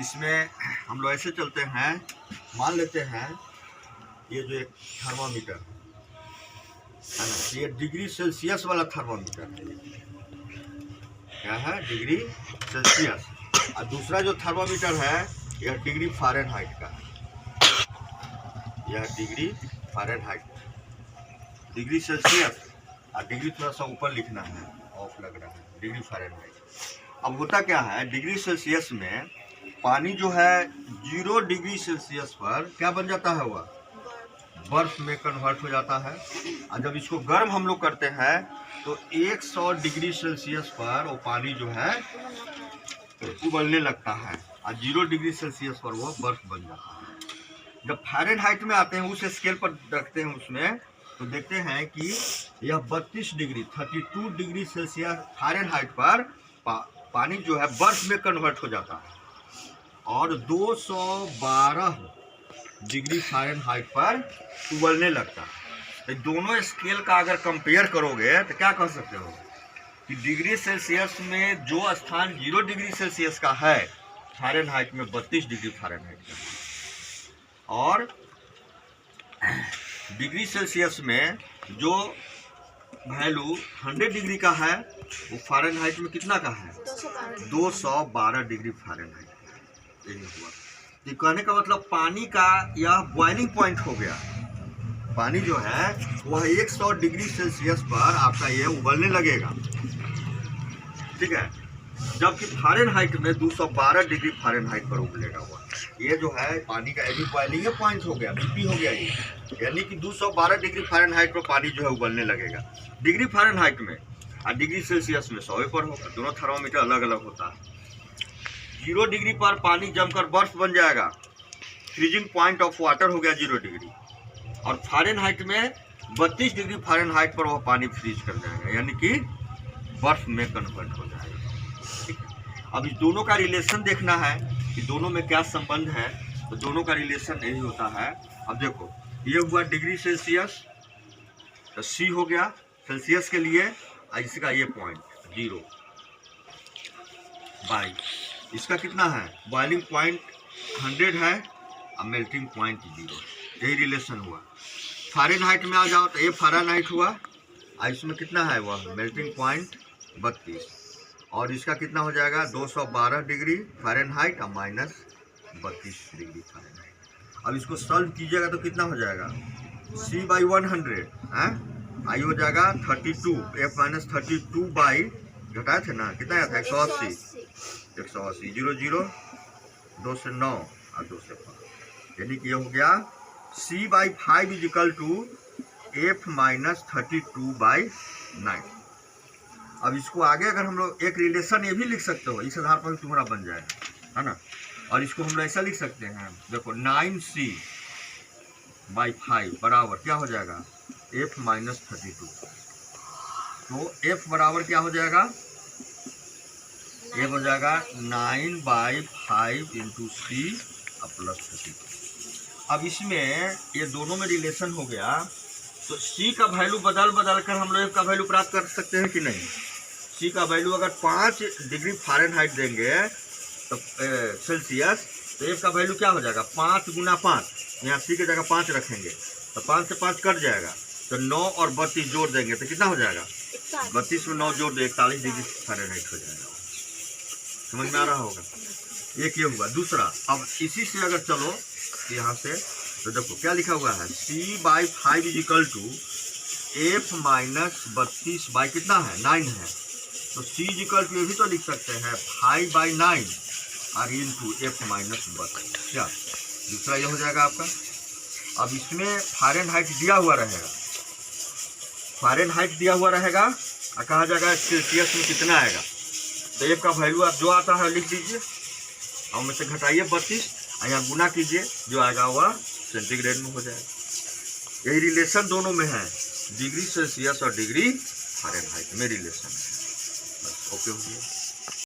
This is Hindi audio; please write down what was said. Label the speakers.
Speaker 1: इसमें हम लोग ऐसे चलते हैं, मान लेते हैं ये जो एक थर्मामीटर है ना, ये डिग्री सेल्सियस वाला थर्मामीटर है। क्या है? Degree Celsius. और दूसरा जो थर्मामीटर है यह डिग्री फ़ारेनहाइट का है। यह डिग्री फ़ारेनहाइट, डिग्री सेल्सियस और डिग्री थोड़ा सा ऊपर लिखना है, ऑफ लग रहा है, डिग्री फ़ारेनहाइट। अब होता क्या है, डिग्री सेल्सियस में पानी जो है 0 डिग्री सेल्सियस पर क्या बन जाता है, वह बर्फ में कन्वर्ट हो जाता है। और जब इसको गर्म हम लोग करते हैं तो 100 डिग्री सेल्सियस पर वो पानी जो है उबलने लगता है और 0 डिग्री सेल्सियस पर वो बर्फ बन जाता है। जब फ़ारेनहाइट में आते हैं, उस स्केल पर रखते हैं उसमें, तो देखते हैं कि यह 32 डिग्री 32 डिग्री सेल्सियस फ़ारेनहाइट पर पानी जो है बर्फ में कन्वर्ट हो जाता है और 212 डिग्री फ़ारेनहाइट पर उबलने लगता है। तो दोनों स्केल का अगर कंपेयर करोगे तो क्या कह सकते हो कि डिग्री सेल्सियस में जो स्थान 0 डिग्री सेल्सियस का है, फ़ारेनहाइट में 32 डिग्री फ़ारेनहाइट का है। और डिग्री सेल्सियस में जो वैल्यू 100 डिग्री का है वो फ़ारेनहाइट में कितना का है? 212 डिग्री फ़ारेनहाइट। यही हुआ। तो कहने का मतलब पानी का यह बॉइलिंग पॉइंट हो गया। पानी जो है वह 100 डिग्री सेल्सियस पर आपका ये उबलने लगेगा, ठीक है, जबकि फ़ारेनहाइट में 212 डिग्री फ़ारेनहाइट पर उबलेगा हुआ। ये जो है पानी का एवी बॉइलिंग पॉइंट हो गया, बीपी हो गया ये, यानी कि 212 डिग्री फ़ारेनहाइट पर पानी जो है उबलने लगेगा डिग्री फ़ारेनहाइट में, और डिग्री सेल्सियस में 100 पर होगा। दोनों थर्मामीटर अलग अलग होता है। 0 डिग्री पर पानी जमकर बर्फ बन जाएगा, फ्रीजिंग पॉइंट ऑफ वाटर हो गया 0 डिग्री, और फ़ारेनहाइट में 32 डिग्री फ़ारेनहाइट पर वह पानी फ्रीज कर जाएगा, यानी कि बर्फ में कन्वर्ट हो जाएगा। ठीक है, अब इस दोनों का रिलेशन देखना है कि दोनों में क्या संबंध है। तो दोनों का रिलेशन यही होता है। अब देखो, ये हुआ डिग्री सेल्सियस, तो सी हो गया सेल्सियस के लिए, और इसका ये पॉइंट 0 बाई इसका कितना है, बॉइलिंग पॉइंट 100 है और मेल्टिंग पॉइंट 0। यही रिलेशन हुआ। फ़ारेनहाइट में आ जाओ तो ये फ़ारेनहाइट हुआ, और इसमें कितना है, वह मेल्टिंग पॉइंट 32, और इसका कितना हो जाएगा 212 डिग्री फ़ारेनहाइट और माइनस 32 डिग्री फ़ारेनहाइट। अब इसको सॉल्व कीजिएगा तो कितना हो जाएगा, c बाई 100 है, आई हो जाएगा 32, f माइनस 32 बाई, घटाए थे ना, कितना आया था 180, 0 0 2 से 9 और 2 से 5, यानी कि ये हो गया c by 5 is equal to f minus 32 by 9। अब इसको आगे अगर हम लोग एक रिलेशन ये भी लिख सकते हो, इस आधार पर तुम्हारा बन जाएगा, है ना। और इसको हम लोग ऐसा लिख सकते हैं, देखो 9c बाई 5 बराबर क्या हो जाएगा, f माइनस 32। तो f बराबर क्या हो जाएगा, f हो जाएगा 9 बाई 5 इंटू सी प्लस 32। अब इसमें ये दोनों में रिलेशन हो गया, तो c का वैल्यू बदल कर हम लोग f का वैल्यू प्राप्त कर सकते हैं कि नहीं। c का वैल्यू अगर 5 डिग्री फ़ारेनहाइट देंगे तो सेल्सियस, तो f का वैल्यू क्या हो जाएगा, 5 गुना 5, यहाँ c की जगह 5 रखेंगे तो 5 से 5 कट जाएगा, तो 9 और 32 जोड़ देंगे तो कितना हो जाएगा, 32 में 9 जोड़ दो 41 डिग्री फ़ारेनहाइट हो जाएगा। समझ में आ रहा होगा। एक ये हुआ। दूसरा, अब इसी से अगर चलो यहाँ से, तो देखो क्या लिखा हुआ है, c by 5 is equal to f minus 32 by कितना है, 9 है, तो c इज इक्वल टू ये भी तो लिख सकते हैं 5 बाई 9 और इंटू f माइनस 32। क्या दूसरा ये हो जाएगा आपका। अब इसमें फ़ारेनहाइट दिया हुआ रहेगा, फ़ारेनहाइट दिया हुआ रहेगा और कहा जाएगा सेल्सियस में कितना आएगा, तो f का वैल्यू आप जो आता है लिख दीजिए और में से घटाइए 32 और यहाँ गुना कीजिए, जो आएगा वह सेंटीग्रेड में हो जाएगा। यही रिलेशन दोनों में है, डिग्री सेल्सियस और डिग्री फ़ारेनहाइट में रिलेशन है। बस ओके हो गया।